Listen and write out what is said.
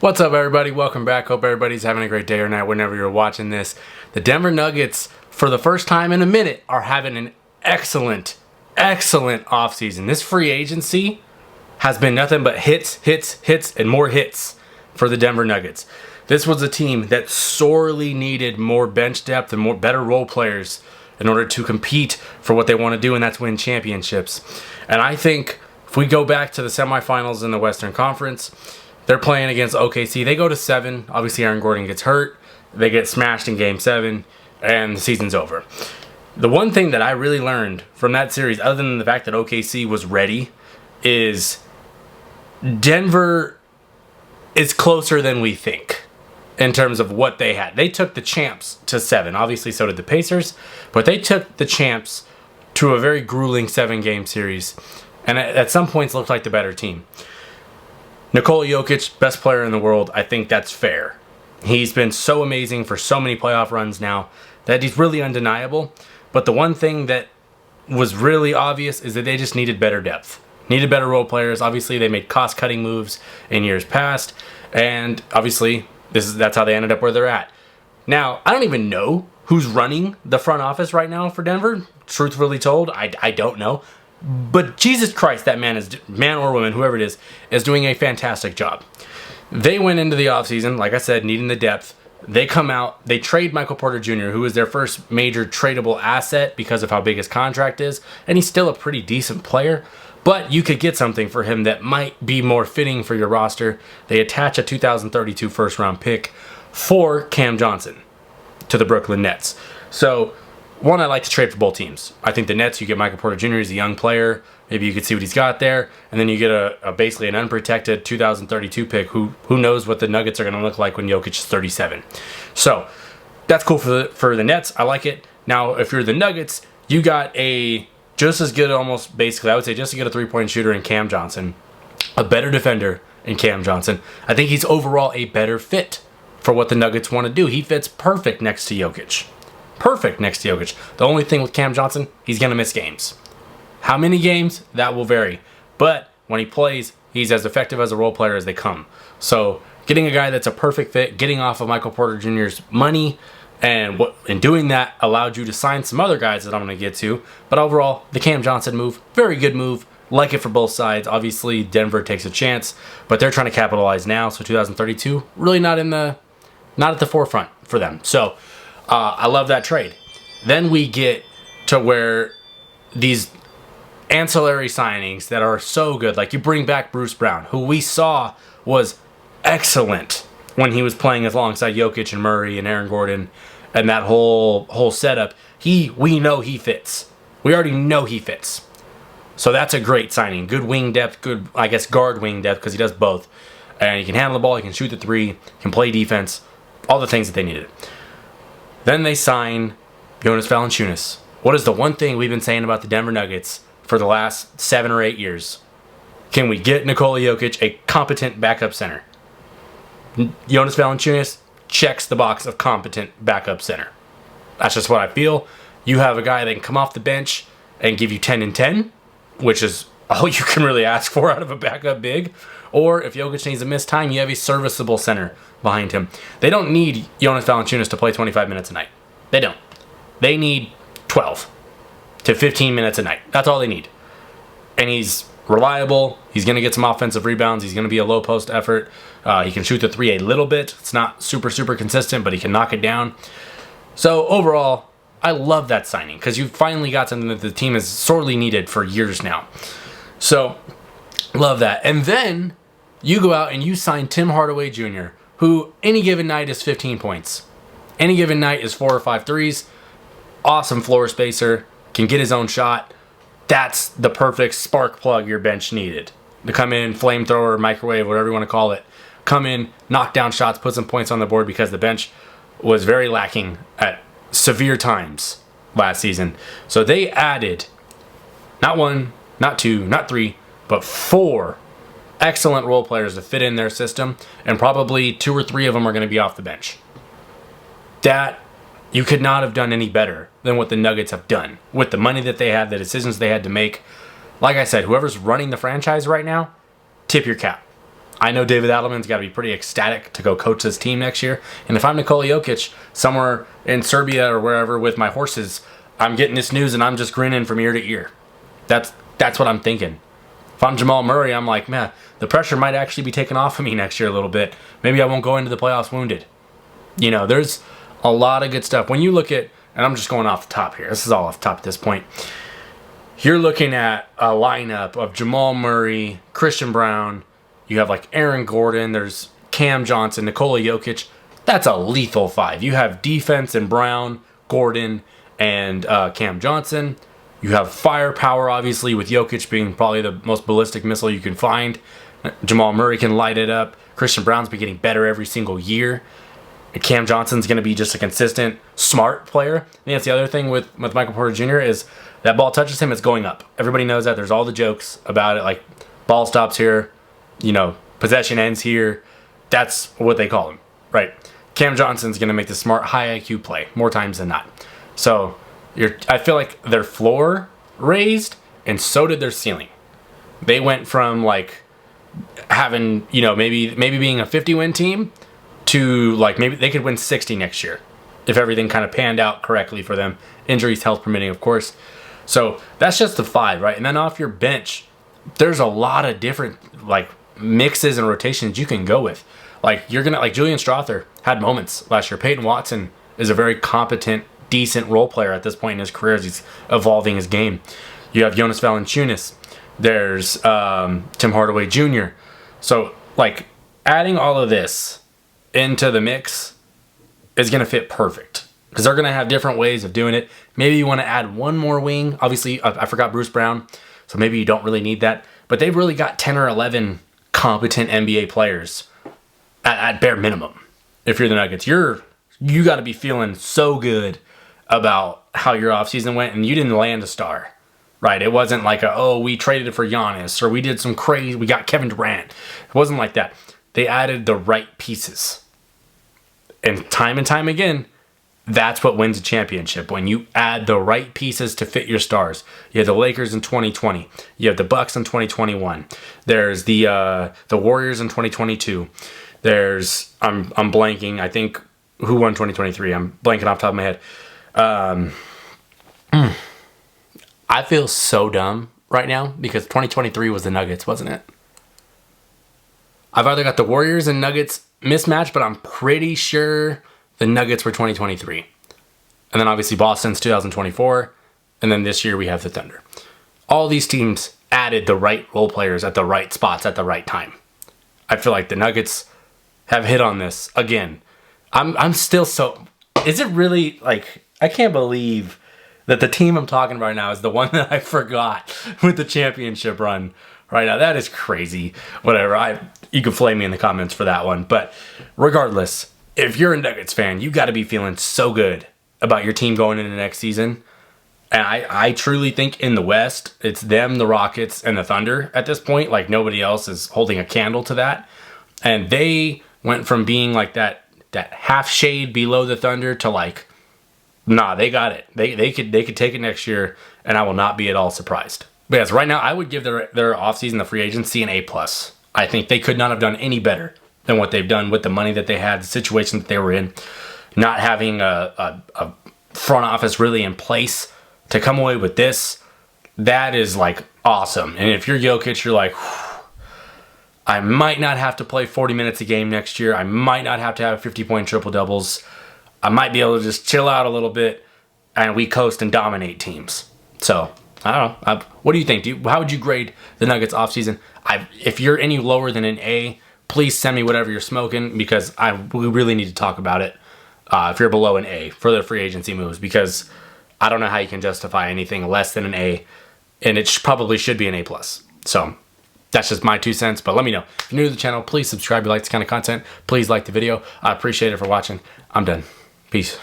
What's up, everybody? Welcome back. Hope everybody's having a great day or night whenever you're watching this. The Denver Nuggets, for the first time in a minute, are having an excellent offseason. This free agency has been nothing but hits, and more hits for the Denver Nuggets. This was a team that sorely needed more bench depth and better role players in order to compete for what they want to do, and that's win championships. And I think if we go back to the semifinals in the Western Conference, they're playing against OKC. They go to 7. Obviously, Aaron Gordon gets hurt. They get smashed in Game 7, and the season's over. The one thing that I really learned from that series, other than the fact that OKC was ready, is Denver is closer than we think in terms of what they had. They took the champs to 7. Obviously, so did the Pacers, but they took the champs to a very grueling 7-game series, and at some points looked like the better team. Nikola Jokic, best player in the world. I think that's fair. He's been so amazing for so many playoff runs now that he's really undeniable. But the one thing that was really obvious is that they just needed better depth. Needed better role players. Obviously, they made cost-cutting moves in years past. And obviously, that's how they ended up where they're at. Now, I don't even know who's running the front office right now for Denver. Truthfully told, I don't know. But Jesus Christ, that man or woman, whoever it is doing a fantastic job. They went into the offseason, like I said, needing the depth. They come out, they trade Michael Porter Jr., who is their first major tradable asset because of how big his contract is, and he's still a pretty decent player, but you could get something for him that might be more fitting for your roster. They attach a 2032 first-round pick for Cam Johnson to the Brooklyn Nets. So, one, I like to trade for both teams. I think the Nets, you get Michael Porter Jr. He's a young player. Maybe you could see what he's got there. And then you get a basically an unprotected 2032 pick who knows what the Nuggets are going to look like when Jokic is 37. So that's cool for the Nets. I like it. Now, if you're the Nuggets, you got a just as good, almost basically, I would say just as good a three-point shooter in Cam Johnson, a better defender in Cam Johnson. I think he's overall a better fit for what the Nuggets want to do. He fits perfect next to Jokic. Perfect next to Jokic. The only thing with Cam Johnson, he's going to miss games. How many games? That will vary. But when he plays, he's as effective as a role player as they come. So getting a guy that's a perfect fit, getting off of Michael Porter Jr.'s money, and doing that allowed you to sign some other guys that I'm going to get to. But overall, the Cam Johnson move, very good move. Like it for both sides. Obviously, Denver takes a chance, but they're trying to capitalize now. So 2032, really not at the forefront for them. So I love that trade. Then we get to where these ancillary signings that are so good, like you bring back Bruce Brown, who we saw was excellent when he was playing alongside Jokic and Murray and Aaron Gordon and that whole setup. We know he fits. We already know he fits. So that's a great signing. Good wing depth, good, I guess, guard wing depth because he does both. And he can handle the ball, he can shoot the three, can play defense, all the things that they needed. Then they sign Jonas Valanciunas. What is the one thing we've been saying about the Denver Nuggets for the last 7 or 8 years? Can we get Nikola Jokic a competent backup center? Jonas Valanciunas checks the box of competent backup center. That's just what I feel. You have a guy that can come off the bench and give you 10 and 10, which is all you can really ask for out of a backup big. Or if Jokic needs to miss time, you have a serviceable center behind him. They don't need Jonas Valanciunas to play 25 minutes a night. They don't. They need 12 to 15 minutes a night. That's all they need. And he's reliable. He's going to get some offensive rebounds. He's going to be a low post effort. He can shoot the three a little bit. It's not super consistent, but he can knock it down. So overall, I love that signing because you finally got something that the team has sorely needed for years now. So love that. And then you go out and you sign Tim Hardaway Jr., who any given night is 15 points. Any given night is 4 or 5 threes. Awesome floor spacer. Can get his own shot. That's the perfect spark plug your bench needed. To come in, flamethrower, microwave, whatever you want to call it. Come in, knock down shots, put some points on the board because the bench was very lacking at severe times last season. So they added not 1, not 2, not 3, but 4 excellent role players to fit in their system, and probably 2 or 3 of them are going to be off the bench. That you could not have done any better than what the Nuggets have done with the money that they had, the decisions they had to make. Like I said, whoever's running the franchise right now, tip your cap. I know David Adelman's got to be pretty ecstatic to go coach this team next year. And if I'm Nikola Jokic somewhere in Serbia or wherever with my horses, I'm getting this news and I'm just grinning from ear to ear. That's what I'm thinking. If I'm Jamal Murray, I'm like, man, the pressure might actually be taken off of me next year a little bit. Maybe I won't go into the playoffs wounded. You know, there's a lot of good stuff. When you look at, and I'm just going off the top here. This is all off the top at this point. You're looking at a lineup of Jamal Murray, Christian Brown. You have like Aaron Gordon. There's Cam Johnson, Nikola Jokic. That's a lethal five. You have defense in Brown, Gordon, and Cam Johnson. You have firepower, obviously, with Jokic being probably the most ballistic missile you can find. Jamal Murray can light it up. Christian Brown's been getting better every single year. And Cam Johnson's going to be just a consistent, smart player. I think that's the other thing with Michael Porter Jr. is that ball touches him, it's going up. Everybody knows that. There's all the jokes about it, like ball stops here, you know, possession ends here. That's what they call him, right? Cam Johnson's going to make the smart, high IQ play more times than not. So I feel like their floor raised, and so did their ceiling. They went from like having, you know, maybe being a 50-win team to like maybe they could win 60 next year if everything kind of panned out correctly for them. Injuries, health permitting, of course. So that's just the five, right? And then off your bench, there's a lot of different like mixes and rotations you can go with. Like Julian Strawther had moments last year. Peyton Watson is a very competent, decent role player at this point in his career as he's evolving his game. You have Jonas Valanciunas. There's Tim Hardaway Jr. So like adding all of this into the mix is going to fit perfect because they're going to have different ways of doing it. Maybe you want to add one more wing. Obviously, I forgot Bruce Brown, so maybe you don't really need that. But they've really got 10 or 11 competent NBA players at bare minimum. If you're the Nuggets, you got to be feeling so good about how your offseason went, and you didn't land a star, right? It wasn't like we traded for Giannis, or we did some crazy, we got Kevin Durant. It wasn't like that. They added the right pieces. And time again, that's what wins a championship. When you add the right pieces to fit your stars. You have the Lakers in 2020. You have the Bucks in 2021. There's the Warriors in 2022. There's I'm blanking. I think who won 2023? I'm blanking off the top of my head. I feel so dumb right now because 2023 was the Nuggets, wasn't it? I've either got the Warriors and Nuggets mismatched, but I'm pretty sure the Nuggets were 2023. And then obviously Boston's 2024. And then this year we have the Thunder. All these teams added the right role players at the right spots at the right time. I feel like the Nuggets have hit on this again. I'm still so... Is it really, like... I can't believe that the team I'm talking about right now is the one that I forgot with the championship run right now. That is crazy. Whatever. You can flame me in the comments for that one. But regardless, if you're a Nuggets fan, you got to be feeling so good about your team going into the next season. And I truly think in the West, it's them, the Rockets, and the Thunder at this point. Like nobody else is holding a candle to that. And they went from being like that half shade below the Thunder to like, nah, they got it. They could take it next year, and I will not be at all surprised. But yes, right now I would give their offseason, the free agency, an A+. I think they could not have done any better than what they've done with the money that they had, the situation that they were in, not having a front office really in place to come away with this. That is like awesome. And if you're Jokic, you're like, I might not have to play 40 minutes a game next year. I might not have to have 50-point triple-doubles. I might be able to just chill out a little bit and we coast and dominate teams. So, I don't know. What do you think? How would you grade the Nuggets offseason? If you're any lower than an A, please send me whatever you're smoking because we really need to talk about it if you're below an A for the free agency moves because I don't know how you can justify anything less than an A, and it probably should be an A+. So, that's just my 2 cents, but let me know. If you're new to the channel, please subscribe if you like this kind of content. Please like the video. I appreciate it for watching. I'm done. Peace.